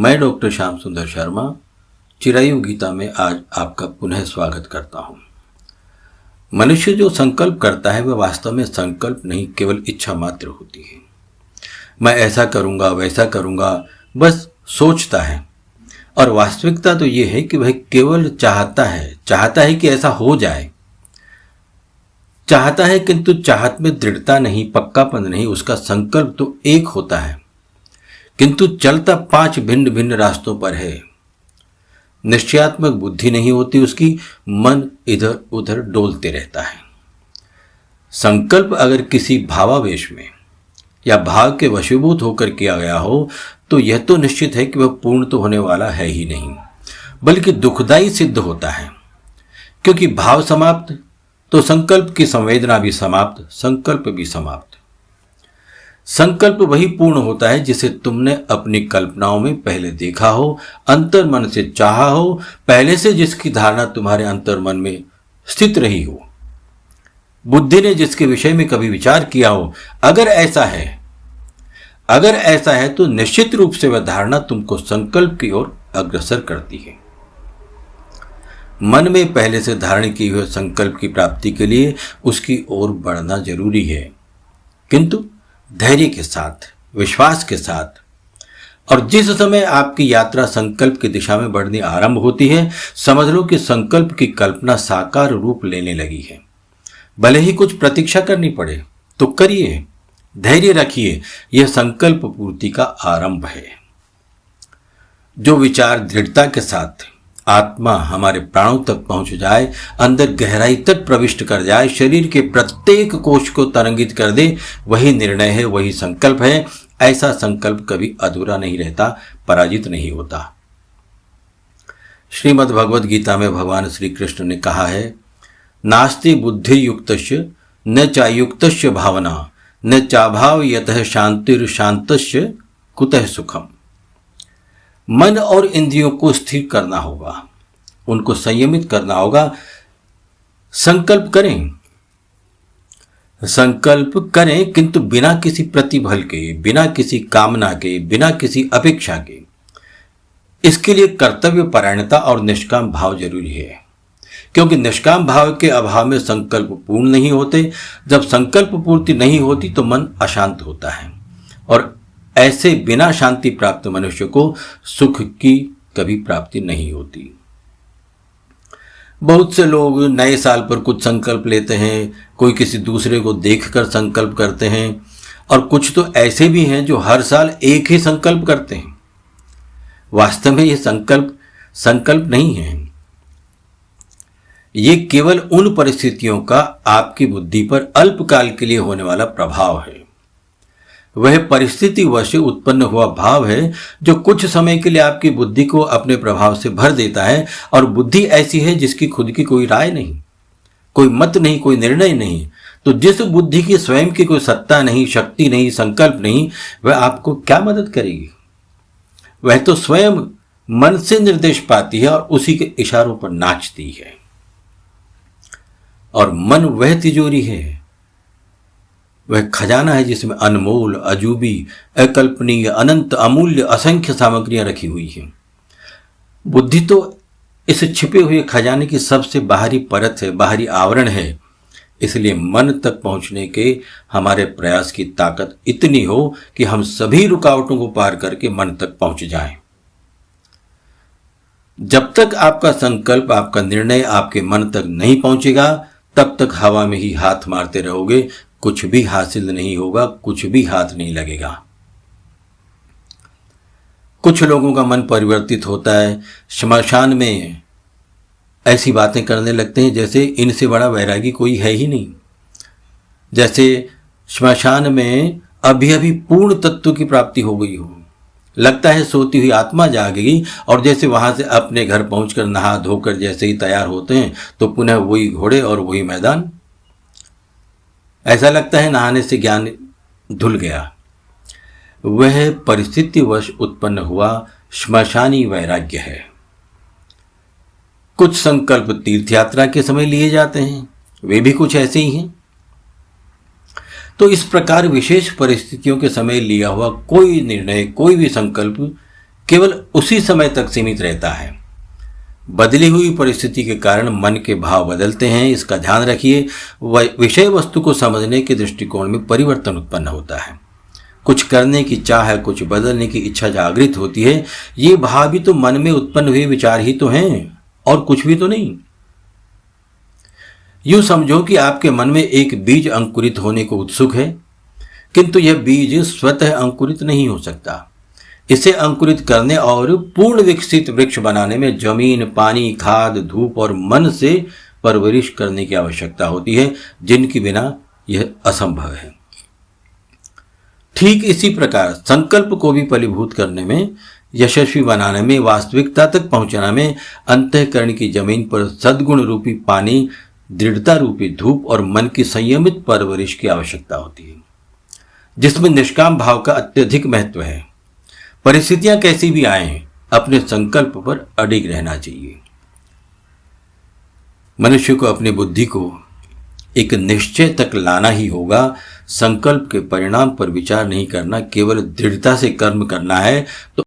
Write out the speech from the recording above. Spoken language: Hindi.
मैं डॉक्टर श्याम सुंदर शर्मा चिरायु गीता में आज आपका पुनः स्वागत करता हूं। मनुष्य जो संकल्प करता है वह वास्तव में संकल्प नहीं, केवल इच्छा मात्र होती है। मैं ऐसा करूंगा, वैसा करूंगा, बस सोचता है। और वास्तविकता तो यह है कि वह केवल चाहता है कि ऐसा हो जाए। चाहता है, किंतु चाहत में दृढ़ता नहीं, पक्कापन नहीं। उसका संकल्प तो एक होता है, किंतु चलता 5 भिन्न भिन्न रास्तों पर है। निश्चयात्मक बुद्धि नहीं होती उसकी, मन इधर उधर डोलते रहता है। संकल्प अगर किसी भावावेश में या भाव के वशीभूत होकर किया गया हो तो यह तो निश्चित है कि वह पूर्ण तो होने वाला है ही नहीं, बल्कि दुखदायी सिद्ध होता है। क्योंकि भाव समाप्त तो संकल्प की संवेदना भी समाप्त, संकल्प भी समाप्त। संकल्प वही पूर्ण होता है जिसे तुमने अपनी कल्पनाओं में पहले देखा हो, अंतर मन से चाहा हो, पहले से जिसकी धारणा तुम्हारे अंतर मन में स्थित रही हो, बुद्धि ने जिसके विषय में कभी विचार किया हो। अगर ऐसा है तो निश्चित रूप से वह धारणा तुमको संकल्प की ओर अग्रसर करती है। मन में पहले से धारण किए हुए संकल्प की प्राप्ति के लिए उसकी ओर बढ़ना जरूरी है, किंतु धैर्य के साथ, विश्वास के साथ। और जिस समय आपकी यात्रा संकल्प की दिशा में बढ़नी आरंभ होती है, समझ लो कि संकल्प की कल्पना साकार रूप लेने लगी है। भले ही कुछ प्रतीक्षा करनी पड़े तो करिए, धैर्य रखिए, यह संकल्प पूर्ति का आरंभ है। जो विचार दृढ़ता के साथ आत्मा हमारे प्राणों तक पहुंच जाए, अंदर गहराई तक प्रविष्ट कर जाए, शरीर के प्रत्येक कोश को तरंगित कर दे, वही निर्णय है, वही संकल्प है। ऐसा संकल्प कभी अधूरा नहीं रहता, पराजित नहीं होता। श्रीमद् भगवद गीता में भगवान श्री कृष्ण ने कहा है, नास्ति बुद्धि युक्तस्य न चायुक्तस्य भावना न चाभाव यतः शांतिर शांतस्य कुतः सुखम। मन और इंद्रियों को स्थिर करना होगा, उनको संयमित करना होगा। संकल्प करें किंतु बिना किसी प्रतिफल के, बिना किसी कामना के, बिना किसी अपेक्षा के। इसके लिए कर्तव्य परायणता और निष्काम भाव जरूरी है, क्योंकि निष्काम भाव के अभाव में संकल्प पूर्ण नहीं होते। जब संकल्प पूर्ति नहीं होती तो मन अशांत होता है, और ऐसे बिना शांति प्राप्त मनुष्य को सुख की कभी प्राप्ति नहीं होती। बहुत से लोग नए साल पर कुछ संकल्प लेते हैं, कोई किसी दूसरे को देखकर संकल्प करते हैं, और कुछ तो ऐसे भी हैं जो हर साल एक ही संकल्प करते हैं। वास्तव में ये संकल्प नहीं है, ये केवल उन परिस्थितियों का आपकी बुद्धि पर अल्पकाल के लिए होने वाला प्रभाव है। वह परिस्थिति वश उत्पन्न हुआ भाव है जो कुछ समय के लिए आपकी बुद्धि को अपने प्रभाव से भर देता है। और बुद्धि ऐसी है जिसकी खुद की कोई राय नहीं, कोई मत नहीं, कोई निर्णय नहीं। तो जिस बुद्धि की स्वयं की कोई सत्ता नहीं, शक्ति नहीं, संकल्प नहीं, वह आपको क्या मदद करेगी? वह तो स्वयं मन से निर्देश पाती है और उसी के इशारों पर नाचती है। और मन वह तिजोरी है, वह खजाना है जिसमें अनमोल, अजूबी, अकल्पनीय, अनंत, अमूल्य असंख्य सामग्रियां रखी हुई हैं। बुद्धि तो इस छिपे हुए खजाने की सबसे बाहरी परत है, बाहरी आवरण है। इसलिए मन तक पहुंचने के हमारे प्रयास की ताकत इतनी हो कि हम सभी रुकावटों को पार करके मन तक पहुंच जाएं। जब तक आपका संकल्प, आपका निर्णय आपके मन तक नहीं पहुंचेगा, तब तक हवा में ही हाथ मारते रहोगे, कुछ भी हासिल नहीं होगा, कुछ भी हाथ नहीं लगेगा। कुछ लोगों का मन परिवर्तित होता है, श्मशान में ऐसी बातें करने लगते हैं जैसे इनसे बड़ा वैरागी कोई है ही नहीं। जैसे श्मशान में अभी अभी पूर्ण तत्व की प्राप्ति हो गई हो, लगता है सोती हुई आत्मा जागेगी, और जैसे वहां से अपने घर पहुंचकर नहा धोकर जैसे ही तैयार होते हैं तो पुनः वही घोड़े और वही मैदान। ऐसा लगता है नहाने से ज्ञान धुल गया। वह परिस्थितिवश उत्पन्न हुआ श्मशानी वैराग्य है। कुछ संकल्प तीर्थ यात्रा के समय लिए जाते हैं, वे भी कुछ ऐसे ही हैं। तो इस प्रकार विशेष परिस्थितियों के समय लिया हुआ कोई निर्णय, कोई भी संकल्प केवल उसी समय तक सीमित रहता है। बदली हुई परिस्थिति के कारण मन के भाव बदलते हैं, इसका ध्यान रखिए। विषय वस्तु को समझने के दृष्टिकोण में परिवर्तन उत्पन्न होता है। कुछ करने की चाह, कुछ बदलने की इच्छा जागृत होती है। ये भाव भी तो मन में उत्पन्न हुए विचार ही तो हैं, और कुछ भी तो नहीं। यूं समझो कि आपके मन में एक बीज अंकुरित होने को उत्सुक है, किंतु यह बीज स्वतः अंकुरित नहीं हो सकता। इसे अंकुरित करने और पूर्ण विकसित वृक्ष बनाने में जमीन, पानी, खाद, धूप और मन से परवरिश करने की आवश्यकता होती है, जिनके बिना यह असंभव है। ठीक इसी प्रकार संकल्प को भी फलीभूत करने में, यशस्वी बनाने में, वास्तविकता तक पहुंचाने में अंतःकरण की जमीन पर सद्गुण रूपी पानी, दृढ़ता रूपी धूप और मन की संयमित परवरिश की आवश्यकता होती है, जिसमें निष्काम भाव का अत्यधिक महत्व है। परिस्थितियां कैसी भी आए, अपने संकल्प पर अडिग रहना चाहिए। मनुष्य को अपनी बुद्धि को एक निश्चय तक लाना ही होगा। संकल्प के परिणाम पर विचार नहीं करना, केवल दृढ़ता से कर्म करना है तो